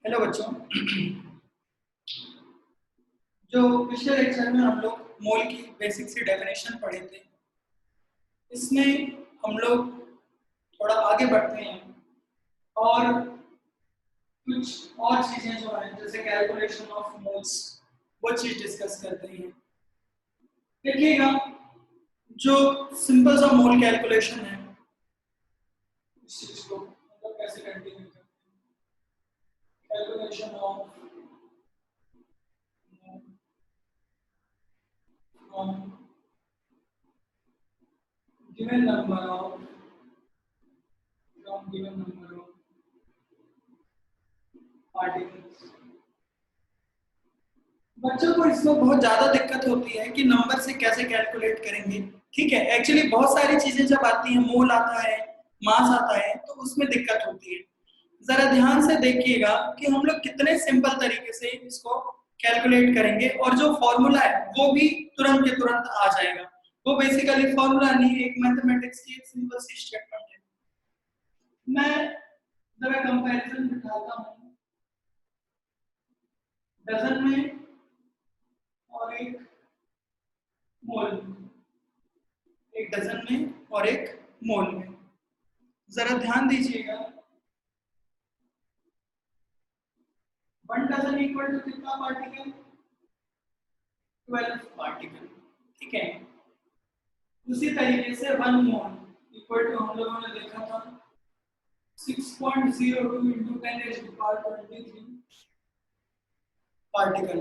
Hello बच्चों। जो पिछले लेक्चर में हम लोग मोल की बेसिक सी डेफिनेशन पढ़े थे, इसमें हम लोग थोड़ा आगे बढ़ते हैं और कुछ और चीजें जो हैं जैसे कैलकुलेशन ऑफ मोल्स वो चीज डिस्कस करते हैं। देखिएगा, जो सिंपल सा मोल कैलकुलेशन है इस चीज को मतलब कैसे कंटिन्यू करते हैं। Calculation of given number of given number of particles। बच्चों को इसमें बहुत ज्यादा दिक्कत होती है कि नंबर से कैसे कैलकुलेट करेंगे। ठीक है, एक्चुअली बहुत सारी चीजें जब आती हैं, मोल आता है, मास आता है, तो उसमें दिक्कत होती है। जरा ध्यान से देखिएगा कि हम लोग कितने सिंपल तरीके से इसको कैलकुलेट करेंगे और जो फॉर्मूला है वो भी तुरंत के तुरंत आ जाएगा। वो बेसिकली फॉर्मूला नहीं, एक मैथमेटिक्स की एक सिंपल सी स्टेटमेंट है। मैं जरा कंपैरिजन दिखाता हूँ डजन में और एक मोल में, एक डजन में और एक मोल में। जरा ध्यान दीजिएगा, 1 डजन इक्वल टू कितना पार्टिकल? 12 पार्टिकल। ठीक है, उसी तरीके से 1 मोल इक्वल टू हम लोगों ने देखा था 6.02 into 10⁻23 particle.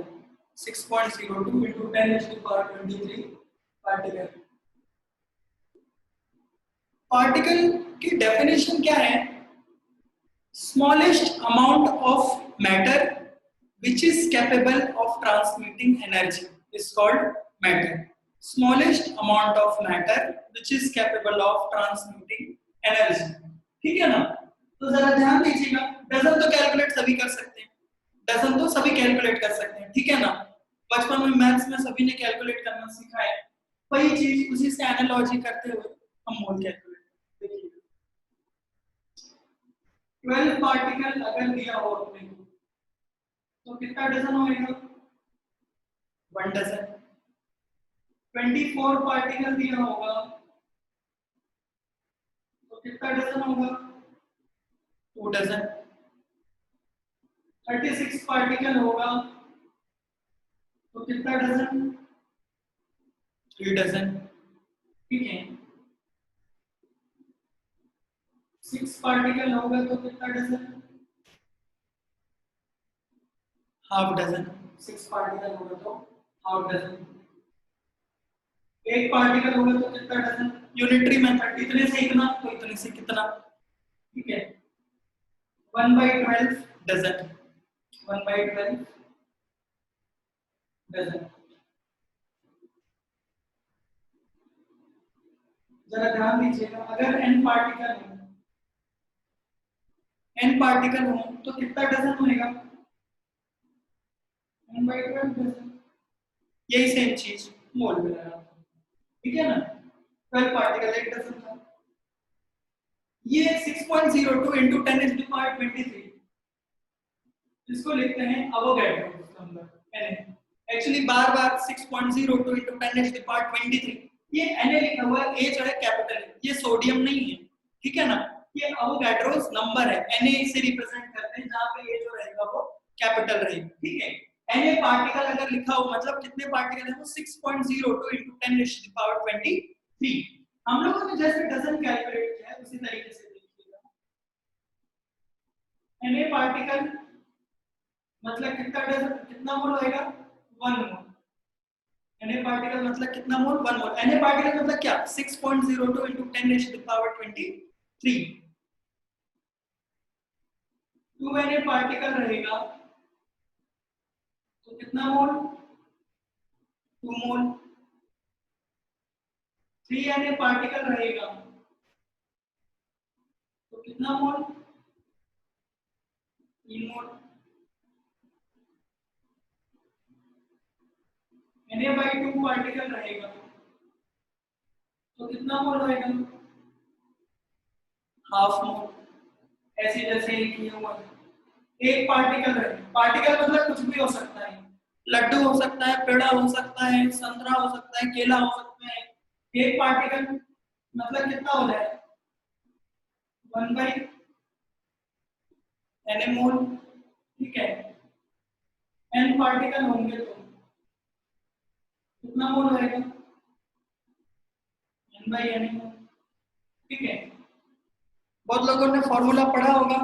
6.02 into 10⁻23 particle. Particle की डेफिनेशन क्या है? Smallest amount of matter which is capable of transmitting energy is called matter. Smallest amount of matter which is capable of transmitting energy. ठीक है ना? तो जरा ध्यान दीजिएगा, डजन तो कैलकुलेट सभी कर सकते हैं, डजन तो सभी कैलकुलेट कर सकते हैं। ठीक है ना? बचपन में मैथ्स में सभी ने कैलकुलेट करना सीखा है। वही चीज उसी से एनालॉजी करते हुए हम मोल कैलकुलेट देखिए। 12 पार्टिकल अगर दिया हो अपने को तो कितना डजन होएगा? 1 डजन। 24 पार्टिकल दिया होगा तो कितना डजन होगा? 2 डजन। 36 पार्टिकल होगा तो कितना डजन? 3 डजन। ठीक है, 6 पार्टिकल होगा तो कितना डजन? Half dozen. 6 पार्टिकल होगा तो हाफ डजन। 1 पार्टिकल होगा तो कितना डजन? यूनिटरी मेथड, इतने से इतना तो इतने से कितना। ठीक है, 1/12 डजन। 1/12 डजन। जरा ध्यान दीजिएगा, अगर n पार्टिकल हो तो कितना डजन होएगा? 1/12 डजन। यही सेम चीज मोल में लगा। ठीक है ना? 12 पार्टिकल 1 डजन था। ये 6.02 into 10⁻23 इसको लिखते हैं अवोगाड्रो नंबर। एक्चुअली बार-बार 6.02 into 10⁻23 ये Na लिखा हुआ है, A जो है कैपिटल है, ये सोडियम नहीं है। ठीक है ना? ये अवोगाड्रोस नंबर है, Na इसे रिप्रेजेंट करते हैं, जहां पे A जो रहेगा वो कैपिटल रहेगा। ठीक है, Na पार्टिकल अगर लिखा हो मतलब कितने पार्टिकल है वो 6.02 into 10⁻23। हम लोगों ने जैसे डजन कैलकुलेट किया है उसी तरीके से देखिएगा। Na पार्टिकल मतलब कितना डजन, कितना मोल होएगा? 1 मोल। Na पार्टिकल मतलब कितना मोल? 1 मोल। Na पार्टिकल मतलब क्या? 6.02 into 10⁻23। 2 Na पार्टिकल रहेगा तो कितना मोल? 2 मोल। 3 Na पार्टिकल रहेगा तो कितना मोल? 3 मोल। Na/2 पार्टिकल रहेगा तो कितना मोल रहेगा? Half mole. ऐसे जैसे ये किया हुआ है। एक पार्टिकल रहे, पार्टिकल मतलब कुछ भी हो सकता है, लड्डू हो सकता है, पेड़ा हो सकता है, संतरा हो सकता है, केला हो सकता है। एक पार्टिकल मतलब कितना हो जाए, 1/n मोल, ठीक है। n पार्टिकल होंगे तो कितना मोल रहेगा, n/n मोल, ठीक है। बहुत लोगों ने फॉर्मूला पढ़ा होगा,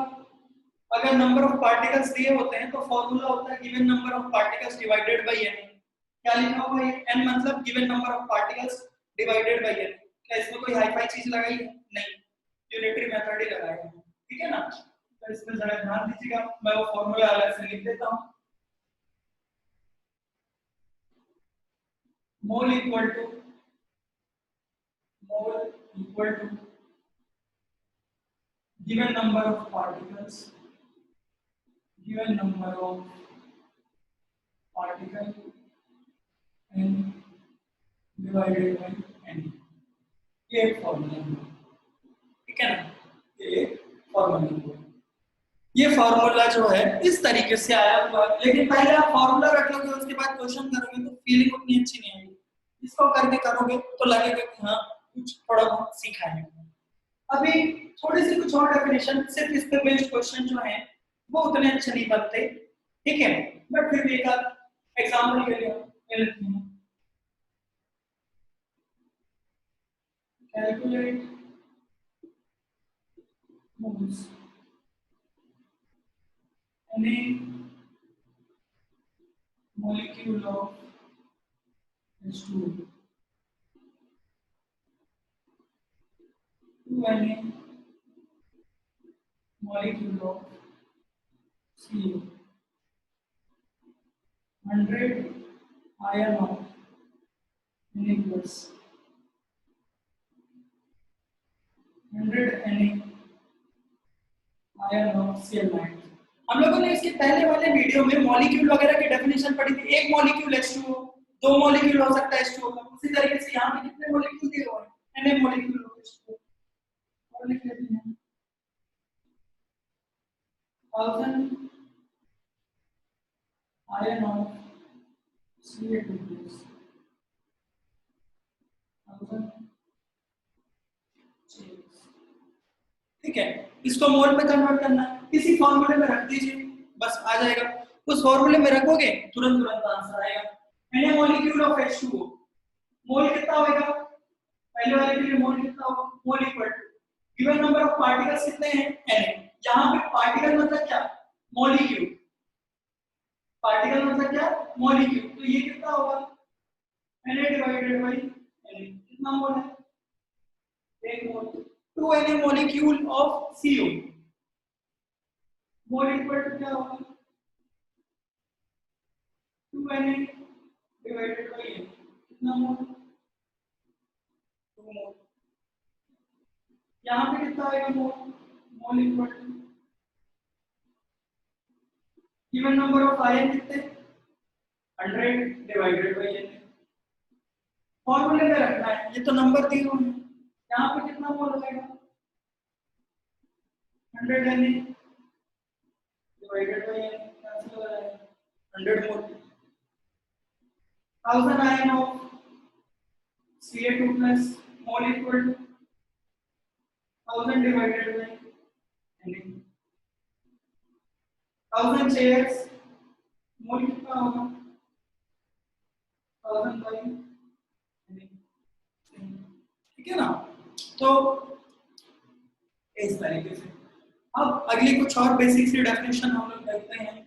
अगर नंबर ऑफ पार्टिकल्स दिए होते हैं तो फॉर्मूला होता है given number of particles divided by n। क्या लिखा हुआ है, n मतलब given number of particles divided by n। क्या इसमें कोई हाई फाई चीज लगाई है, नहीं, यूनिटरी मेथड ही लगाया है, ठीक है ना। तो इसमें जरा ध्यान दीजिएगा, मैं वो फॉर्मूला अलग से लिख देता हूं। Mole equal to given number of particles, given number of particle n divided by n, ये एक फॉर्मूला है, ठीक है ना, ये एक फॉर्मूला है। ये फॉर्मूला जो है इस तरीके से आया हुआ है, लेकिन पहले आप फॉर्मूला रख लोगे उसके बाद क्वेश्चन करोगे तो फीलिंग उतनी अच्छी नहीं आएगी, इसको करके करोगे तो लगेगा कि हाँ कुछ थोड़ा बहुत सीखा है। अभी थोड़ी सी कुछ और डेफिनेशन, सिर्फ इस पे बेस्ड क्वेश्चन जो है वो उतने अच्छे नहीं बनते, ठीक है, बट फिर भी एक आध एग्जांपल के लिए ले लेते हैं। Calculate moles any molecule of H2O to any molecule of CO, 100 ion of Na plus 100 Na ion of Cl-. हम लोगों ने इसके पहले वाले वीडियो में मॉलिक्यूल वगैरह की डेफिनेशन पढ़ी थी, एक मॉलिक्यूल H2O, दो मॉलिक्यूल हो सकता है H2O का, उसी तरीके से यहाँ पे कितने मॉलिक्यूल दिए हुए हैं, Na मॉलिक्यूल ऑफ H2O, और लिख लेते हैं 1000 ion of Ca2 plus 1000, ठीक है। इसको मोल में कन्वर्ट करना है, किसी फॉर्मूले में रख दीजिए, बस आ जाएगा। उस फॉर्मूले में रखोगे तुरंत तुरंत आंसर आएगा। Na मॉलिक्यूल ऑफ H2O, मोल कितना होगा, पहले वाले के लिए मोल कितना होगा, mole equal to given number of particles कितने हैं, Na। यहाँ पे पार्टिकल मतलब क्या, मॉलिक्यूल, पार्टिकल मतलब क्या, मॉलिक्यूल, तो ये कितना होगा Na डिवाइडेड बाय Na, कितना मोल है, एक mole. 2 Na molecule of CO, mole equal to क्या होगा, 2 Na डिवाइडेड बाय n, कितना मोल, 2 मोल। यहाँ पे कितना आएगा mole, mole equal to given number of ion कितने, 100 डिवाइडेड बाय n। फॉर्मूले में रखना है, ये तो नंबर दिए हुए हैं, यहाँ पे कितना मोल हो जाएगा, 100 Na divided by n, cancel हो जाएगा, 100 mole. 1000 ion of Ca2 plus, mole equal to 1000 divided by Na। 1000 chairs, mole कितना होगा, 1000 by Na, ठीक है ना। तो इस तरीके से अब अगली कुछ और बेसिक सी डेफिनेशन हम लोग देखते हैं।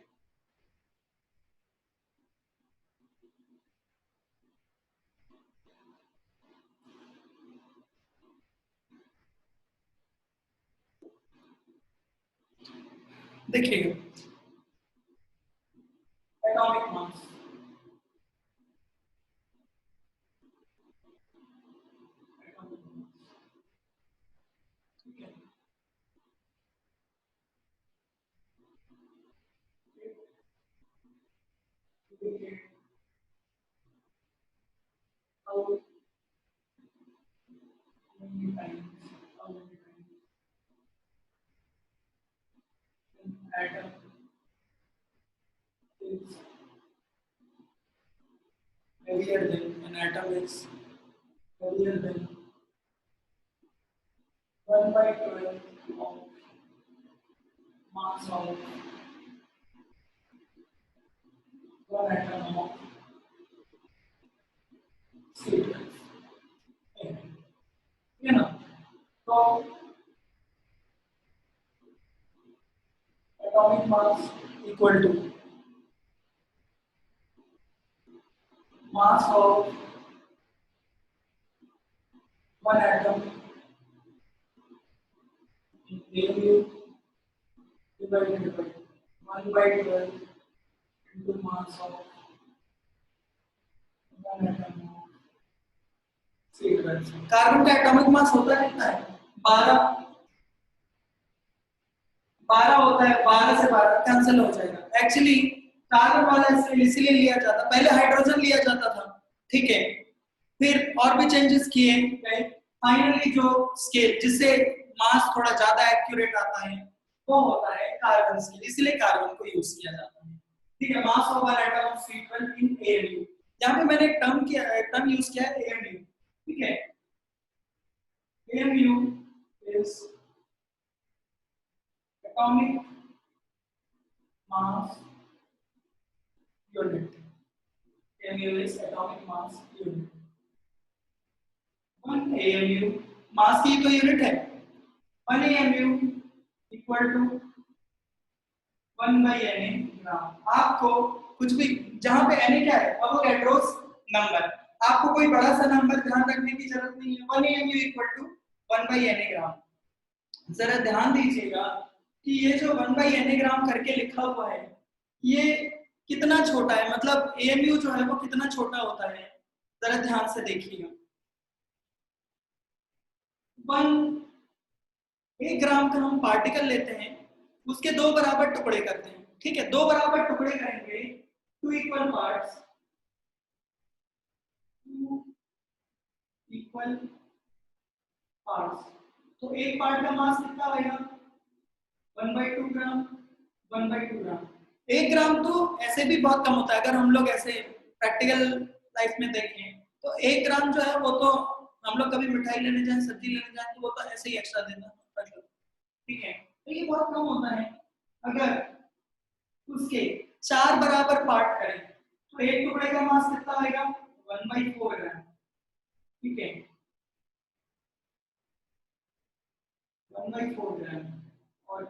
देखिए एटॉमिक मास, ठीक है, atom heavier than an atom is heavier than 1 by 12 of mass of one atom of sequence. You know, so atomic mass equal to mass of one atom in AU divided by 1 by 12 into mass of one atom of sequence. Carbon का atomic mass होता है कितना है? 12 12 होता है। 12 से 12 cancel हो जाएगा। एक्चुअली कार्बन वाला इसलिए लिया जाता, पहले हाइड्रोजन लिया जाता था, ठीक है, फिर और भी चेंजेस किए गए, फाइनली जो स्केल जिससे मास थोड़ा ज्यादा एक्यूरेट आता है वो होता है कार्बन स्केल, इसलिए कार्बन को यूज किया जाता है, ठीक है। Mass of an atom of sequence in AMU, यहाँ पे मैंने एक टर्म यूज किया है एएमयू, ठीक है। AMU is atomic mass unit. AMU is atomic mass unit. 1 AMU mass की तो यूनिट है, 1 AMU equal to 1 by Na ग्राम। आपको कुछ भी जहां पे Na क्या है, अवोगाड्रोस नंबर, आपको कोई बड़ा सा नंबर ध्यान रखने की जरूरत नहीं है। 1 AMU equal to 1 by Na ग्राम। जरा ध्यान दीजिएगा कि ये जो 1 by Na ग्राम करके लिखा हुआ है ये कितना छोटा है, मतलब AMU जो है वो कितना छोटा होता है, जरा ध्यान से देखिएगा। 1 ग्राम का हम पार्टिकल लेते हैं, उसके 2 बराबर टुकड़े करते हैं, ठीक है, 2 बराबर टुकड़े करेंगे, 2 इक्वल पार्ट्स, 2 इक्वल पार्ट्स, तो एक पार्ट का मास कितना आएगा? 1/2 ग्राम, 1/2 ग्राम। 1 ग्राम तो ऐसे भी बहुत कम होता है, अगर हम लोग ऐसे प्रैक्टिकल लाइफ में देखें तो 1 ग्राम जो है वो तो हम लोग कभी मिठाई लेने जाए, सब्जी लेने जाए तो वो तो ऐसे ही एक्स्ट्रा देता है, ठीक है, तो ये बहुत कम होता है। अगर उसके 4 बराबर पार्ट करें तो एक टुकड़े का मास कितना आएगा? 1/4 ग्राम, ठीक है, 1/4 ग्राम, और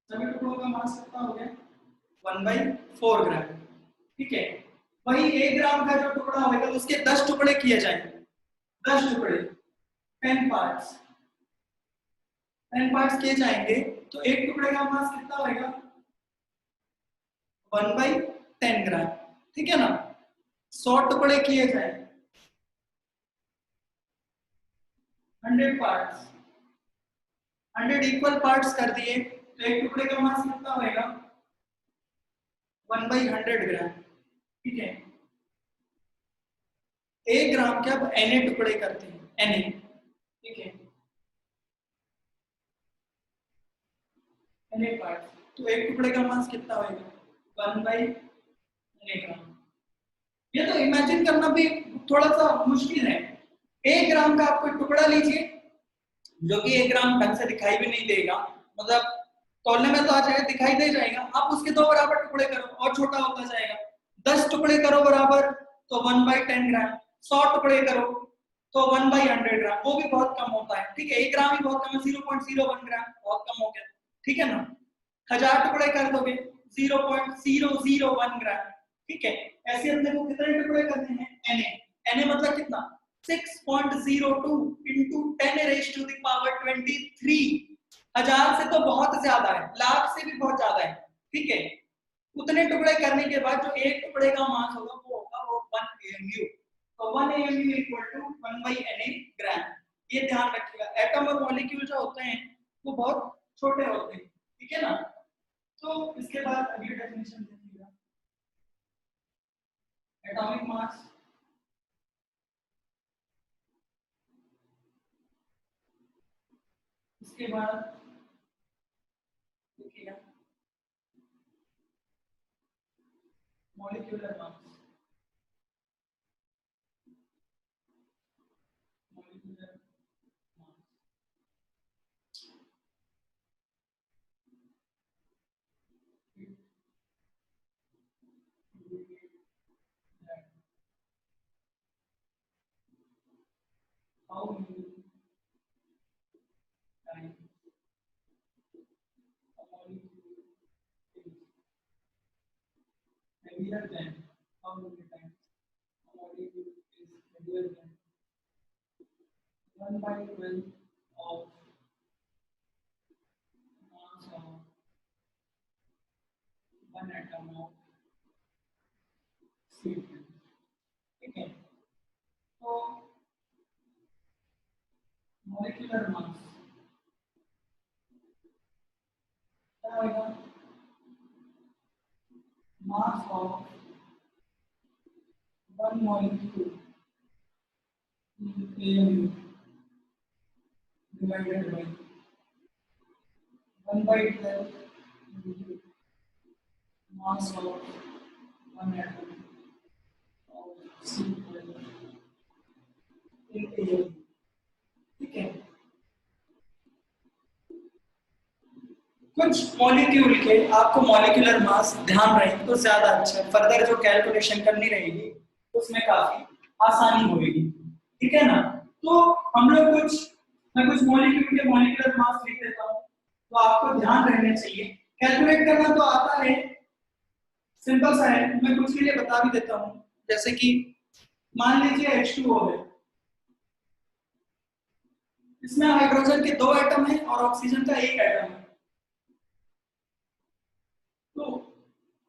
सभी टुकड़ों का मास कितना हो गया? 1/4 ग्राम, ठीक है। वही 1 ग्राम का जो टुकड़ा होगा उसके 10 टुकड़े किए जाएंगे, 10 टुकड़े, 10 पार्ट्स, 10 पार्ट्स किए जाएंगे तो एक टुकड़े का मास कितना होगा? 1/10 ग्राम, ठीक है ना। 100 टुकड़े किए जाए, 100 पार्ट्स, 100 इक्वल पार्ट्स कर दिए तो एक टुकड़े का मास कितना होगा? 1/100 ग्राम, ठीक है। 1 ग्राम के अब Na टुकड़े करते हैं, Na, ठीक है, Na पार्ट्स, तो एक टुकड़े का मास कितना होगा? 1/Na ग्राम। ये तो इमेजिन करना भी थोड़ा सा मुश्किल है। 1 ग्राम का आपको टुकड़ा लीजिए जो कि 1 ग्राम ढंग से दिखाई भी नहीं देगा, मतलब तोलने में तो आ जाएगा, दिखाई दे जाएगा, आप उसके 2 बराबर टुकड़े करो और छोटा होता जाएगा, 10 टुकड़े करो बराबर तो 1/10 ग्राम, 100 टुकड़े करो तो 1/100 ग्राम, वो भी बहुत कम होता है, ठीक है, 1 ग्राम ही बहुत कम है, 0.01 ग्राम बहुत कम हो गया, ठीक है ना। 1000 टुकड़े कर दोगे 0.001 ग्राम, ठीक है। ऐसे अपने को कितने टुकड़े करने हैं? Na मतलब कितना? 6.02 into 10 raised to the power 23, 1000 से तो बहुत ज्यादा है, लाख से भी बहुत ज्यादा है, ठीक है। उतने टुकड़े करने के बाद जो एक टुकड़े का मास होगा वो होगा वो 1 AMU, तो 1 AMU इक्वल टू 1/Na ग्राम, ये ध्यान रखिएगा। एटम और मॉलिक्यूल जो होते हैं वो बहुत छोटे होते हैं, ठीक है ना। तो इसके बाद अगली डेफिनेशन देखिएगा, एटॉमिक मास इसके बाद देखिएगा molecular mass, how many times a molecule is heavier than how many times a molecule is heavier than 1 by 12 of mass of one atom of C12. ठीक है, तो molecular mass क्या होगा? Mass of one molecule in AMU divided by 1 by 12 into mass of one atom of C12 in AMU. ठीक है, कुछ molecule के आपको मॉलिक्यूलर मास ध्यान रहे तो ज्यादा अच्छा, फर्दर जो कैलकुलेशन करनी रहेगी उसमें काफी आसानी होगी। ठीक है ना, तो हम लोग मैं कुछ मॉलिक्यूल के मॉलिक्यूलर मास लिख देता हूँ, तो आपको ध्यान रहना चाहिए। कैलकुलेट करना तो आता है, सिंपल सा है, मैं कुछ के लिए बता भी देता हूँ। जैसे कि मान लीजिए H2O है, इसमें हाइड्रोजन के 2 एटम है और ऑक्सीजन का 1 एटम है। तो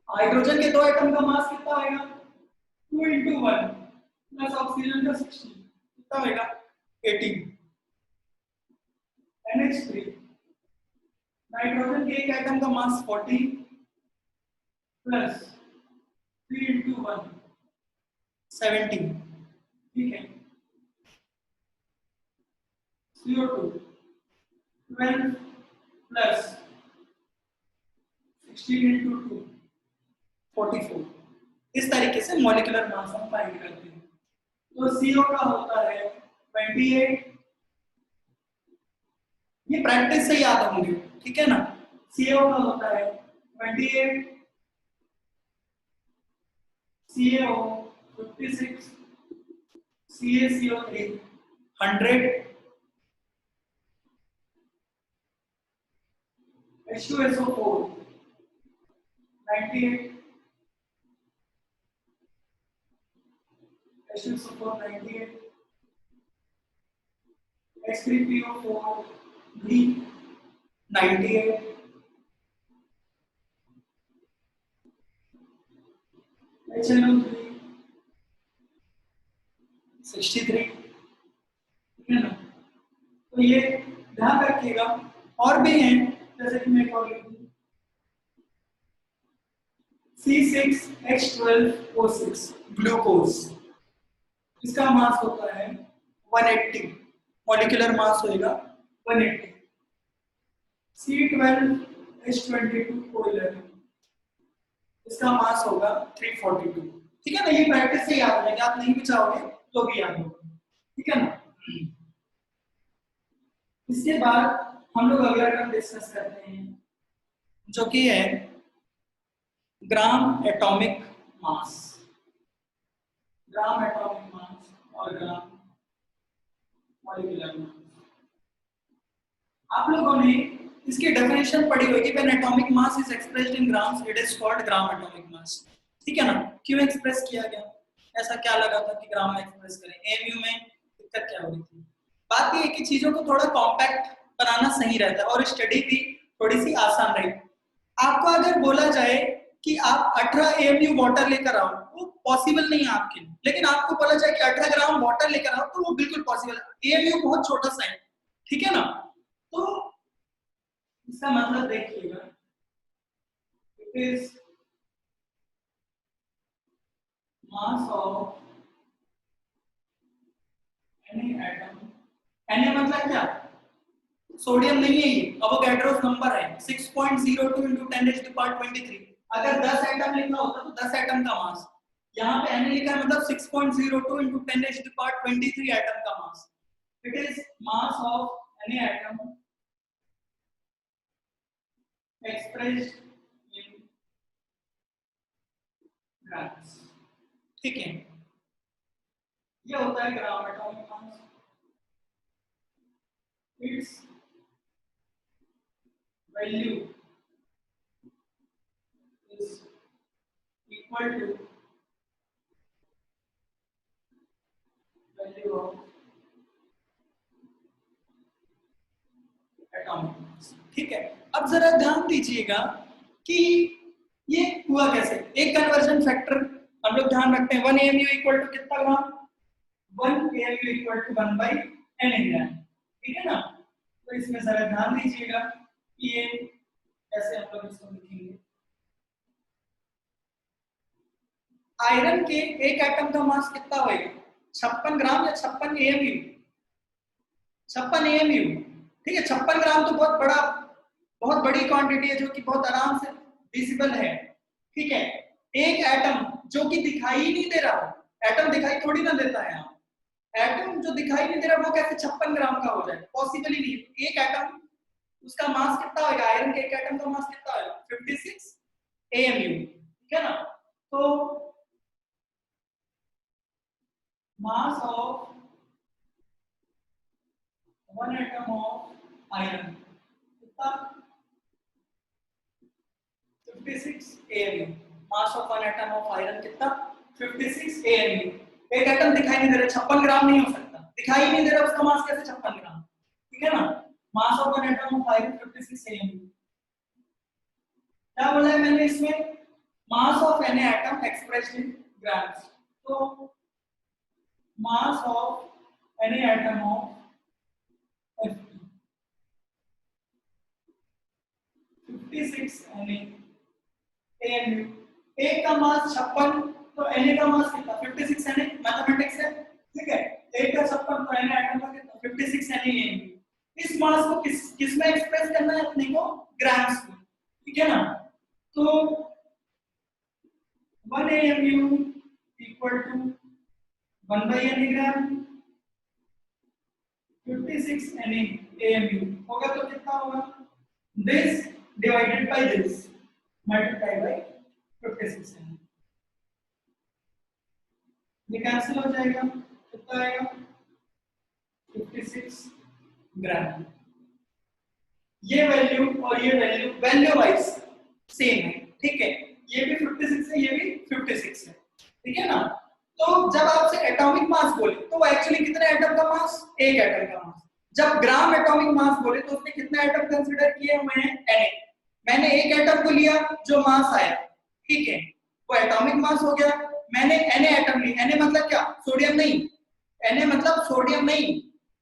हाइड्रोजन के 2 एटम का मास कितना आएगा? 2 × 1 प्लस ऑक्सीजन का 16 कितना आएगा? 18। NH3 नाइट्रोजन के 1 एटम का मास 40 प्लस 3 × 1 17। ठीक है, CO2 12 प्लस 16 × 2 44। इस तरीके से मॉलिक्यूलर मास हम फाइंड करते हैं। तो CO का होता है 28, ये प्रैक्टिस से याद होंगे, ठीक है ना। CO का होता है 28, CaO 56, CaCO3 100, H2SO4 98, H2SO4 98, H3PO4 भी 98, HNO3 63। ठीक है ना, तो ये ध्यान रखिएगा। और भी हैं, जैसे कि मैं कॉल C6H12O6 ग्लूकोज, इसका मास होता है 180, मॉलिक्यूलर मास होएगा 180। C12H22O11, इसका मास होगा 342। ठीक है ना, ये प्रैक्टिस से याद रहेगा, आप नहीं भी चाहोगे तो भी याद होगा। ठीक है ना, इसके बाद हम लोग अगला टर्म डिस्कस करते हैं जो कि है ग्राम एटॉमिक मास। ग्राम एटॉमिक मास और ग्राम मॉलिक्यूलर मास, आप लोगों ने इसकी डेफिनेशन पढ़ी होगी। When atomic mass is expressed in grams it is called gram atomic mass. ठीक है ना, क्यों एक्सप्रेस किया गया, ऐसा क्या लगा था कि ग्राम में एक्सप्रेस करें? एमयू में दिक्कत क्या हो रही थी? बात ये है कि चीजों को थोड़ा कॉम्पैक्ट बनाना सही रहता है और स्टडी भी थोड़ी सी आसान रही। आपको अगर बोला जाए कि आप 18 AMU वाटर लेकर आओ, वो पॉसिबल नहीं है आपके लिए, लेकिन आपको बोला जाए कि 18 ग्राम वाटर लेकर आओ तो वो बिल्कुल पॉसिबल है। AMU बहुत छोटा सा है, ठीक है ना, तो इसका मतलब देखिएगा, it is mass of any atom. Any मतलब क्या? सोडियम नहीं है ये, अवोगाड्रोस नंबर है 6.02 × 10⁻23। अगर 10 एटम लिखा होता तो 10 एटम का मास, यहाँ पे एन लिखा है मतलब 6.02 × 10⁻23 एटम का mass. It is mass of any atom expressed in grams. ठीक है, ये होता है gram atomic mass. its value is equal to value of atomic mass. ठीक है, अब जरा ध्यान दीजिएगा कि ये हुआ कैसे। एक कन्वर्जन फैक्टर हम लोग ध्यान रखते हैं, 1 AMU इक्वल टू कितना ग्राम, 1 AMU इक्वल टू 1/n ग्राम। ठीक है ना, तो इसमें जरा ध्यान दीजिएगा कि ये कैसे हम लोग इसको लिखेंगे। आयरन के एक एटम का मास कितना होगा, 56 ग्राम या 56 AMU, 56 AMU। ठीक है, 56 ग्राम तो बहुत बड़ी क्वांटिटी है जो कि बहुत आराम से विजिबल है। ठीक है, एक एटम जो कि दिखाई ही नहीं दे रहा, एटम दिखाई थोड़ी ना देता है, एटम जो दिखाई नहीं दे रहा वो कैसे 56 ग्राम का हो जाए, पॉसिबल ही नहीं। एक एटम उसका मास कितना होगा, आयरन के एक एटम का मास कितना होगा, 56 AMU। ठीक है ना, तो mass of one atom of iron कितना, 56 AMU। mass of one atom of iron कितना, 56 AMU। एक एटम दिखाई नहीं दे रहा, 56 ग्राम नहीं हो सकता, दिखाई नहीं दे रहा, उसका मास कैसे 56 ग्राम। ठीक है ना, mass of one atom of iron 56 AMU। क्या बोला है मैंने इसमें, mass of any atom expressed in grams। तो mass of any atom of 56 AMU। एक का मास 56, तो Na का मास कितना, 56 Na, मैथमेटिक्स है। ठीक है, एक का 56 तो Na एटम का कितना, 56 Na AMU। इस मास को किस में एक्सप्रेस करना है अपने को, ग्राम्स में। ठीक है ना, तो 1 AMU equal to 1/n gram, 56 Na AMU होगा तो कितना होगा, this divided by this multiplied by 56 Na। ये कैंसिल हो जाएगा, कितना आएगा, 56 ग्राम। ये वैल्यू और ये वैल्यू वाइज सेम है। ठीक है, ये भी 56 है, ये भी 56 है। ठीक है ना, तो जब आपसे एटॉमिक मास बोले तो वो एक्चुअली कितने एटम का मास, एक एटम का मास। जब ग्राम एटॉमिक मास बोले तो उसने कितने एटम कंसीडर किए हुए हैं, Na। मैंने एक एटम को लिया जो मास आया, ठीक है, वो एटॉमिक मास हो गया। मैंने Na एटम ली, Na मतलब क्या, सोडियम नहीं, Na मतलब सोडियम नहीं,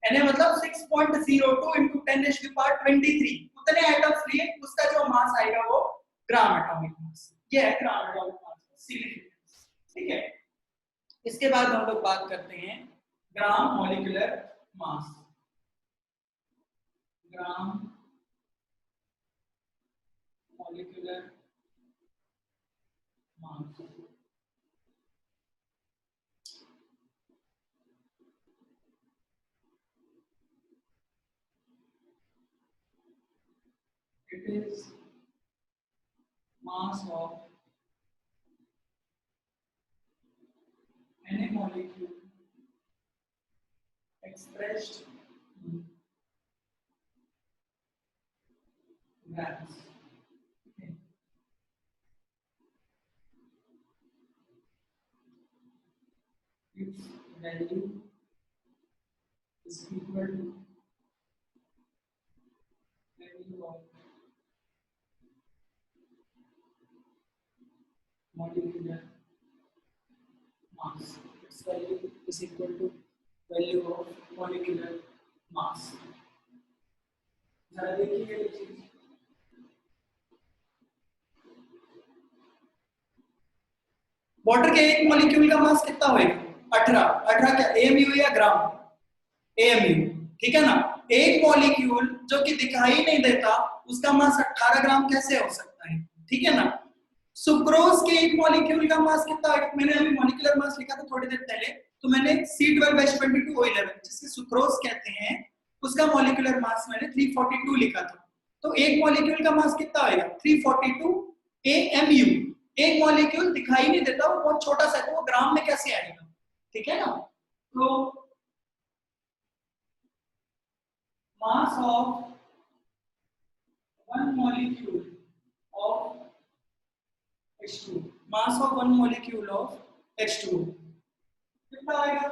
Na मतलब 6.02 into 10⁻23। उतने एटम्स लिए, उसका जो मास आएगा वो ग्राम एटॉमिक मास। ये है ग्राम एटॉमिक मास सिग्निफिकेंस। ठीक है, इसके बाद हम लोग बात करते हैं ग्राम molecular mass. Gram molecular mass it is mass of any molecule expressed in grams। Its value is equal to value of molecular mass। Its value is equal to value of molecular mass। जरा देखिए ये चीज, water के एक molecule का मास कितना होगा, 18 क्या AMU या ग्राम, AMU। ठीक है ना, एक मॉलिक्यूल जो कि दिखाई नहीं देता उसका मास 18 ग्राम कैसे हो सकता है। ठीक है ना, सुक्रोज के एक मॉलिक्यूल का मास कितना है, मैंने अभी मॉलिक्यूलर मास लिखा था थोड़ी देर पहले, तो मैंने C12H22O11 जिसे सुक्रोज कहते हैं उसका मॉलिक्यूलर मास मैंने 342 लिखा था। तो एक मॉलिक्यूल का मास कितना आएगा, 342 AMU। एक मॉलिक्यूल दिखाई नहीं देता, वो बहुत छोटा सा है, तो वो ग्राम में कैसे आएगा। ठीक है ना, तो mass of one molecule of H2, mass of one molecule of H2 कितना आएगा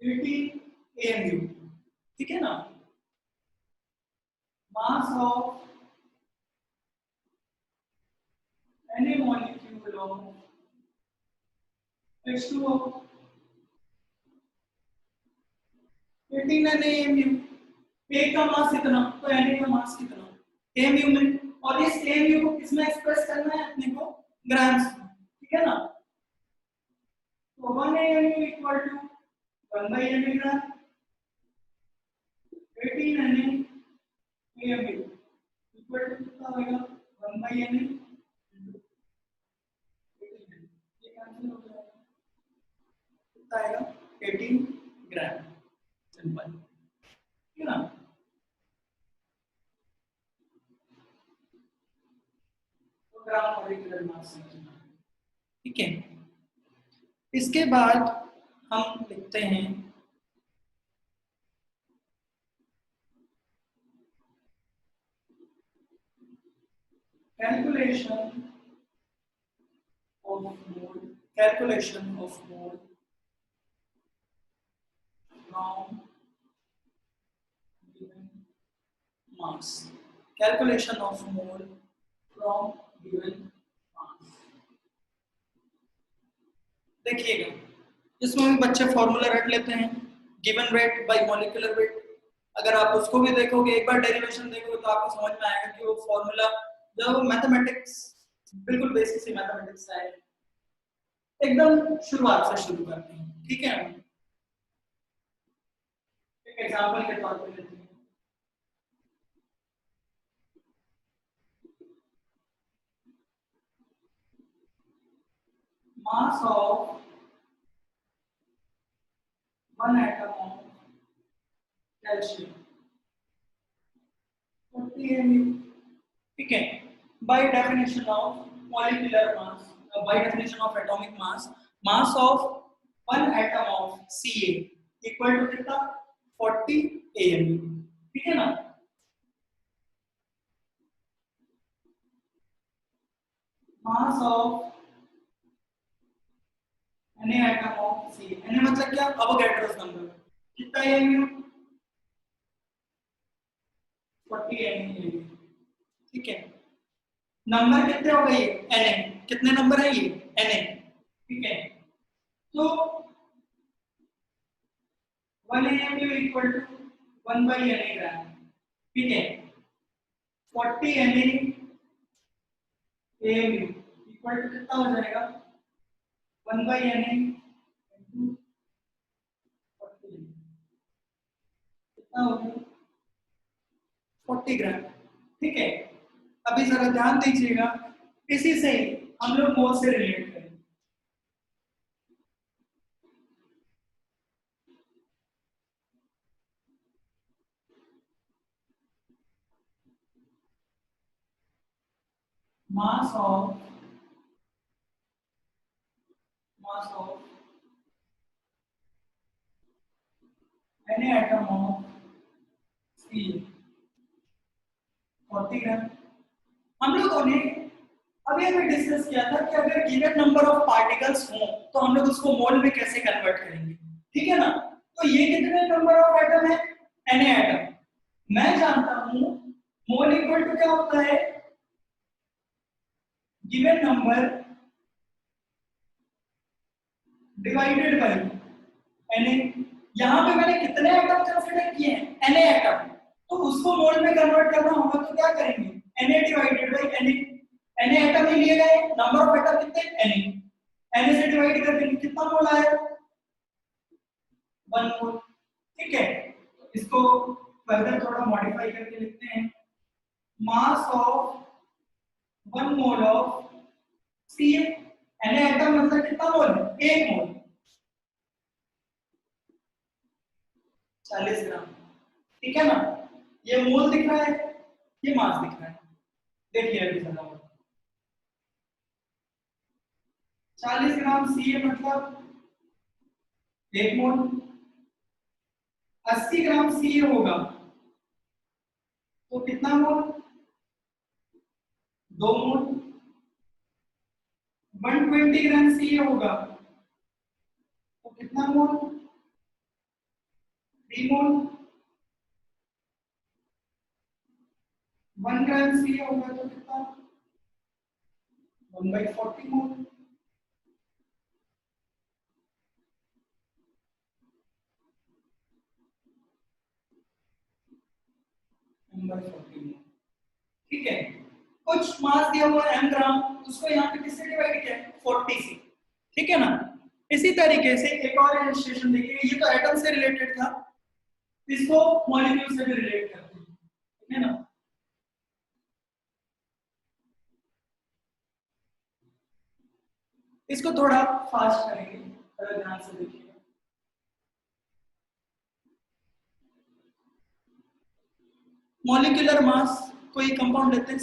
18 AMU, ठीक है ना। मास of any molecule of H2O 18 NaMu, एक का मास कितना तो Na का मास कितना AMU में, और इस AMU को किसमें एक्सप्रेस करना है अपने को ग्राम्स में, ठीक है ना। तो 1 AMU equal to 1 by Na gram, 18 NaAMU equal to कितना होगा 1 by Na, ये कैंसिल हो जाएगा, कितना आएगा 18 ग्राम, सिंपल, ठीक है ना। तो ग्राम मॉलिक्यूलर मास समझना, ठीक है। इसके बाद हम लिखते हैं calculation of mole, calculation of mole from given mass, calculation of mole from given mass। देखिएगा इसमें भी बच्चे फॉर्मूला रख लेते हैं, given weight by molecular weight. अगर आप उसको भी देखोगे, एक बार डेरिवेशन देखोगे तो आपको समझ में आएगा कि वो फॉर्मूला जो मैथमेटिक्स बिल्कुल बेसिक से मैथमेटिक्स है, एकदम शुरुआत से शुरू करते हैं, ठीक है। एक एग्जांपल के तौर पे लेते हैं, mass of one atom of calcium 40 mu, ठीक है। by definition of molecular mass, by definition of atomic mass, mass of one atom of Ca equal to कितना 40 AMU, ठीक है ना। mass of Na atom of Ca, Na मतलब क्या अवोगाड्रोस number, कितना AMU 40 AMU, ठीक है। नंबर कितने हो गए Na, कितने नंबर है ये Na, ठीक है। तो 1 AMU equal to 1 by Na gram, ठीक है। 40 Na AMU इक्वल टू कितना हो जाएगा 1 by Na into 40, कितना हो गया 40 ग्राम, ठीक है। अभी जरा ध्यान दीजिएगा, इसी से हम लोग मोल से रिलेट करें। mass of any atom of C 40 ग्राम। हम लोगों ने अभी अभी डिस्कस किया था कि अगर गिवन नंबर ऑफ पार्टिकल्स हो तो हम लोग उसको मोल में कैसे कन्वर्ट करेंगे, ठीक है ना। तो ये कितने नंबर ऑफ एटम है Na एटम, मैं जानता हूं मोल इक्वल टू क्या होता है given number divided by Na। यहां पे मैंने कितने एटम कंसीडर किए हैं Na एटम, तो उसको मोल में कन्वर्ट करना होगा तो क्या करेंगे Na divided by Na atom ही लिए गए, नंबर ऑफ एटम कितने Na से डिवाइड कर देंगे, कितना मोल आया 1 मोल, ठीक है। तो इसको फर्दर थोड़ा मॉडिफाई करके लिखते हैं, mass of 1 mole of C Na atom मतलब कितना मोल है 1 मोल 40 ग्राम, ठीक है ना। ये मोल दिख रहा है, ये मास दिख रहा है, देखिए अभी जरा 40 ग्राम Ca मतलब 1 मोल, 80 ग्राम Ca होगा तो कितना मोल? 2 मोल। 120 ग्राम सी होगा तो कितना मोल? 3 मोल। 1 ग्राम सी होगा तो कितना? 1/40 मोल। ठीक है, कुछ मास दिया हुआ है m ग्राम, उसको यहाँ पे किससे डिवाइड किया है? 40 से। ठीक है ना? इसी तरीके से एक और इलस्ट्रेशन देखिए, ये तो एटम से रिलेटेड था, इसको मॉलिक्यूल से भी रिलेट करते हैं। ठीक है ना? इसको थोड़ा फास्ट करेंगे, अगर ध्यान से देखिए। मॉलिक्यूलर मास, कोई कंपाउंड लेते हैं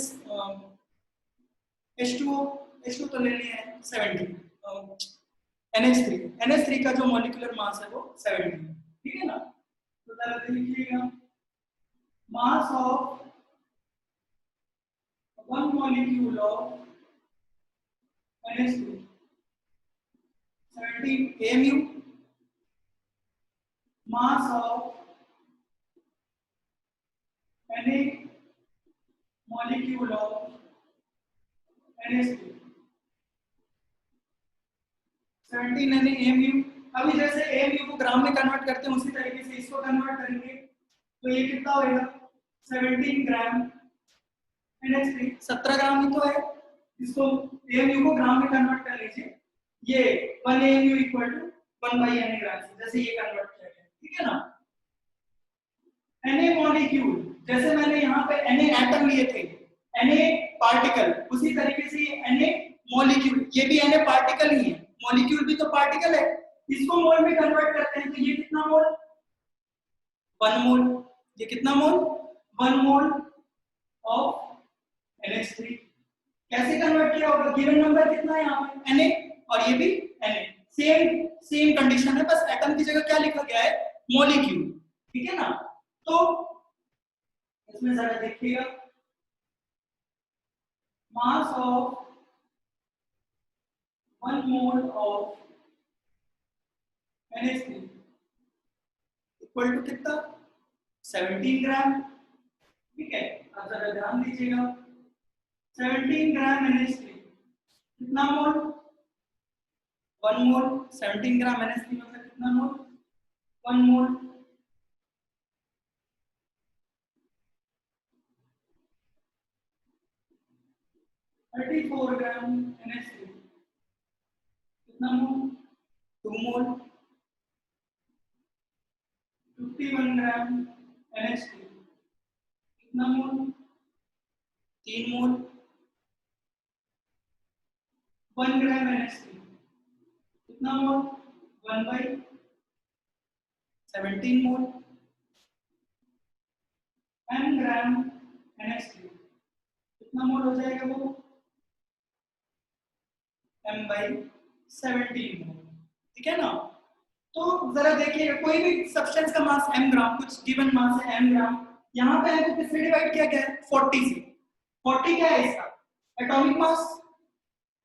H2O, H2 तो ले लिया है 70, NH3, NH3 का जो मॉलिक्यूलर मास है वो 70। ठीक है ना? तो जरा देखिएगा, mass of one molecule of NH3 17 AMU, mass of any molecule of NH3 17 यानी AMU। अभी जैसे AMU को ग्राम में कन्वर्ट करते हैं, उसी तरीके से इसको कन्वर्ट करेंगे तो ये कितना होगा? 17 ग्राम NH3, 17 ग्राम ही तो है। इसको AMU को ग्राम में कन्वर्ट कर लीजिए, ये 1 AMU इक्वल टू 1/Na ग्राम, जैसे ये कन्वर्ट किया गया। ठीक है ना? Na मॉलिक्यूल, जैसे मैंने यहाँ पे Na एटम लिए थे, Na पार्टिकल, उसी तरीके से ये Na मॉलिक्यूल, ये भी Na पार्टिकल ही है, मॉलिक्यूल भी तो पार्टिकल है। इसको मोल में कन्वर्ट करते हैं तो ये कितना मोल? 1 मोल। ये कितना मोल? 1 मोल ऑफ NH3। कैसे कन्वर्ट किया होगा? गिवन नंबर कितना है यहाँ पे? Na, और ये भी Na, सेम सेम कंडीशन है, बस एटम की जगह क्या लिखा गया है? मॉलिक्यूल। ठीक है ना? तो इसमें जरा देखिएगा, mass of 1 mole of NH3 equal to कितना? 17 ग्राम। ठीक है, अब जरा ध्यान दीजिएगा, 17 ग्राम NH3 कितना मोल? 1 मोल। 17 ग्राम NH3 मतलब कितना मोल? 1 मोल। थर्टी 4 ग्राम NH3 कितना मोल? 2 मोल। 51 ग्राम NH3 कितना मोल? 3 मोल। 1 ग्राम NH3 कितना मोल? 1/17 मोल। m ग्राम NH3 कितना मोल हो जाएगा वो? m/17 मोल। ठीक है ना? तो जरा देखिएगा, कोई भी सब्सटेंस का मास m ग्राम, कुछ गिवन मास है m ग्राम, यहाँ पे हमको किससे डिवाइड किया गया है? 40 से। 40 क्या है इसका? Atomic mass.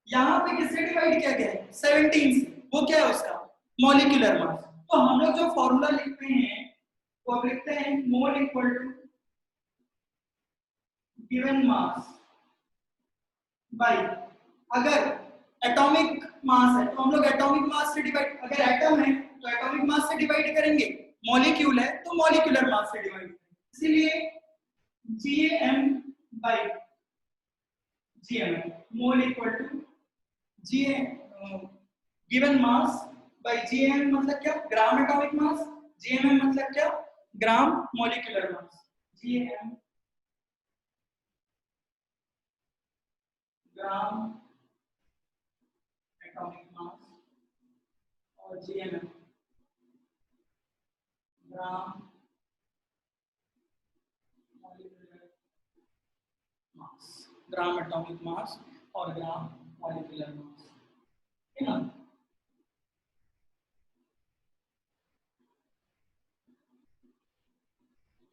यहाँ पे किससे डिवाइड किया गया है? 17 से। वो क्या है उसका? Molecular mass. तो हम लोग जो फॉर्मूला लिखते हैं वो अब लिखते हैं mole equal to given mass by, अगर एटॉमिक मास है तो हम लोग एटॉमिक मास से डिवाइड, अगर एटम है तो एटॉमिक मास से डिवाइड करेंगे, मॉलिक्यूल है तो मॉलिक्यूलर मास से डिवाइड करेंगे। इसीलिए Gm by Gm, mole equal to Gm given mass by Gm मतलब क्या? Gram atomic mass. Gmm मतलब क्या? Gram molecular mass. Gm gram atomic mass और Gmm gram molecular mass, gram atomic mass और gram molecular मास। है ना?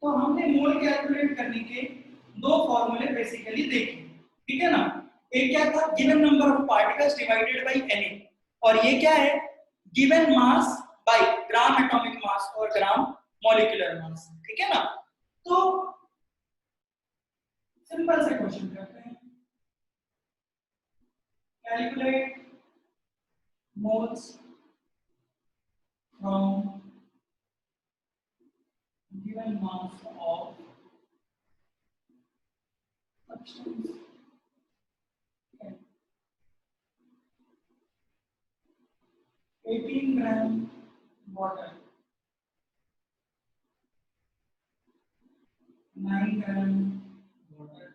तो हमने मोल कैलकुलेट करने के दो फॉर्मूले बेसिकली देखे, ठीक है ना। एक क्या था, given number of particles divided by Na, और ये क्या है, given mass by gram atomic mass और ग्राम मॉलिक्यूलर मास, ठीक है ना। तो सिंपल से क्वेश्चन करते हैं, calculate moles from given mass of substance 18 gram water, 9 gram water,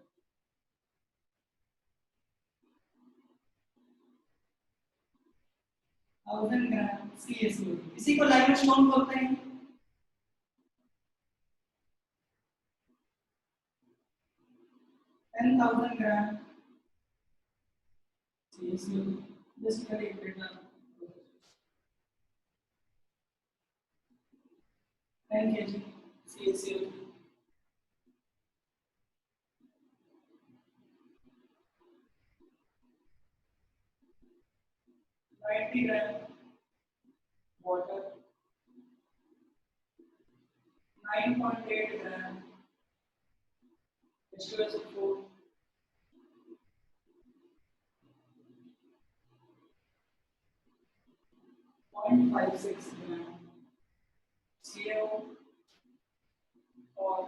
1000 gram CaCO2, इसी को लाइमस्टोन बोलते हैं। 10,000 ग्राम CaCO2, बेसिकली 10 kg CaCO2, 90 ग्राम water, 9.8 ग्राम H2SO4, 0.56 ग्राम CO और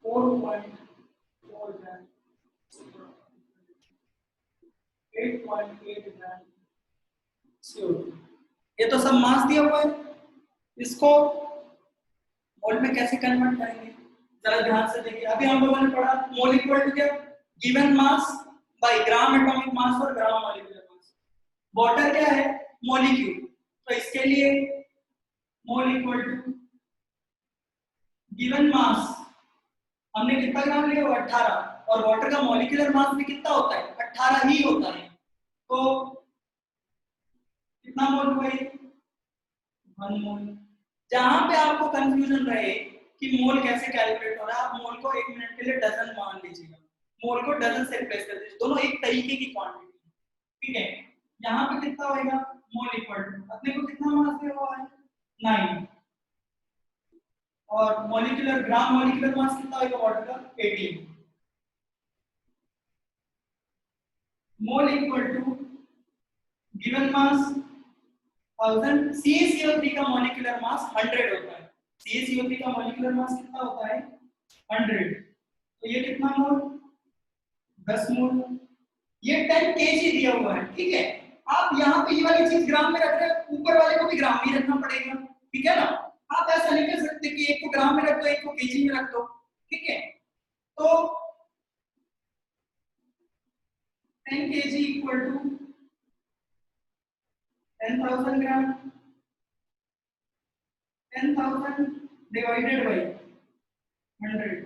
4.4 ग्राम 8.8 ग्राम CO2। ये तो सब मास दिया हुआ है, इसको मोल में कैसे कन्वर्ट करेंगे जरा ध्यान से देखिए। अभी हम लोगों ने पढ़ा मोल इक्वल टू क्या, given mass by gram atomic mass और ग्राम मॉलिक्यूलर मास। वाटर क्या है, मॉलिक्यूल, तो इसके लिए mole equal to given mass, हमने कितना ग्राम लिया, 18, और वाटर का मॉलिक्यूलर मास भी कितना होता है, 18 ही होता है, तो कितना मोल हुआ ये, 1 मोल। जहां पे आपको कंफ्यूजन रहे कि मोल कैसे कैलकुलेट हो रहा है, आप मोल को 1 मिनट के लिए डजन मान लीजिएगा, मोल को डजन से रिप्लेस कर दीजिए, दोनों एक तरीके की क्वांटिटी, ठीक है। यहाँ पे कितना होएगा, मोल इक्वल टू, अपने को कितना मास दिया हुआ है, 9, और मॉलिक्यूलर ग्राम मॉलिक्यूलर मास कितना होगा वाटर का, 18, mole equal to given mass 1000, CaCO3 का मॉलिक्यूलर मास 100 होता है, CaCO3 का मॉलिक्यूलर मास कितना होता है, 100, तो ये कितना मोल, 10 मोल, ये 10 kg दिया हुआ है, ठीक है। आप यहाँ पे ये वाली चीज ग्राम में रख रहे हैं, ऊपर वाले को भी ग्राम में रखना पड़ेगा, ठीक है ना। आप ऐसा नहीं कर सकते कि एक को ग्राम में रख दो एक को केजी में रख दो, ठीक है। तो 10 kg equal to 10,000 gram, 10,000 divided by 100,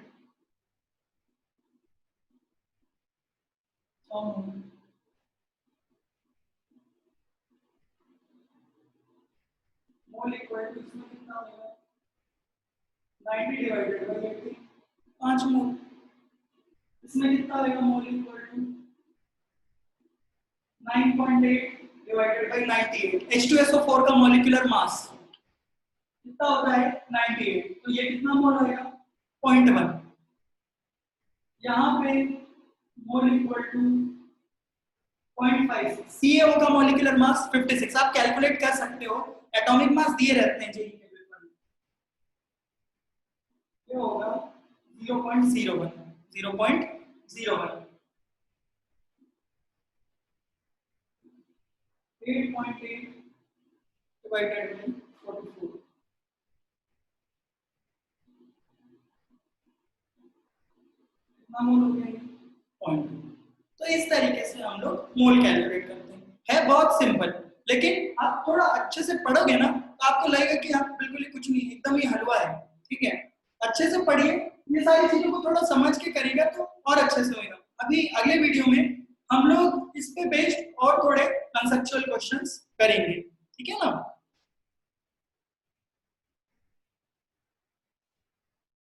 100 mole equal to, इसमें कितना होगा, 90 डिवाइडेड बाय 80, 5 मोल, इसमें कितना होगा, mole equal to 9.8 divided by 98, H2SO4 का मॉलिक्यूलर मास कितना होता है, 98, तो ये कितना मोल होगा, 0.1, यहाँ पे मोल इक्वल टू 0.56, CaO का मॉलिक्यूलर मास 56, आप कैलकुलेट कर सकते हो, एटॉमिक मास दिए रहते हैं जेईई के पेपर में, ये होगा 0.01, 0.01, 8.8 divided by 44, कितना मोल हो गया, 0.2। तो इस तरीके से हम लोग मोल कैलकुलेट करते हैं, है बहुत सिंपल, लेकिन आप थोड़ा अच्छे से पढ़ोगे ना तो आपको लगेगा कि आप बिल्कुल ही कुछ नहीं, एकदम ही हलवा है, ठीक है। अच्छे से पढ़िए, ये सारी चीजों को थोड़ा समझ के करेगा तो और अच्छे से होगा। अभी अगले वीडियो में हम लोग इस पे बेस्ड और थोड़े कंसेप्चुअल क्वेश्चंस करेंगे, ठीक है ना।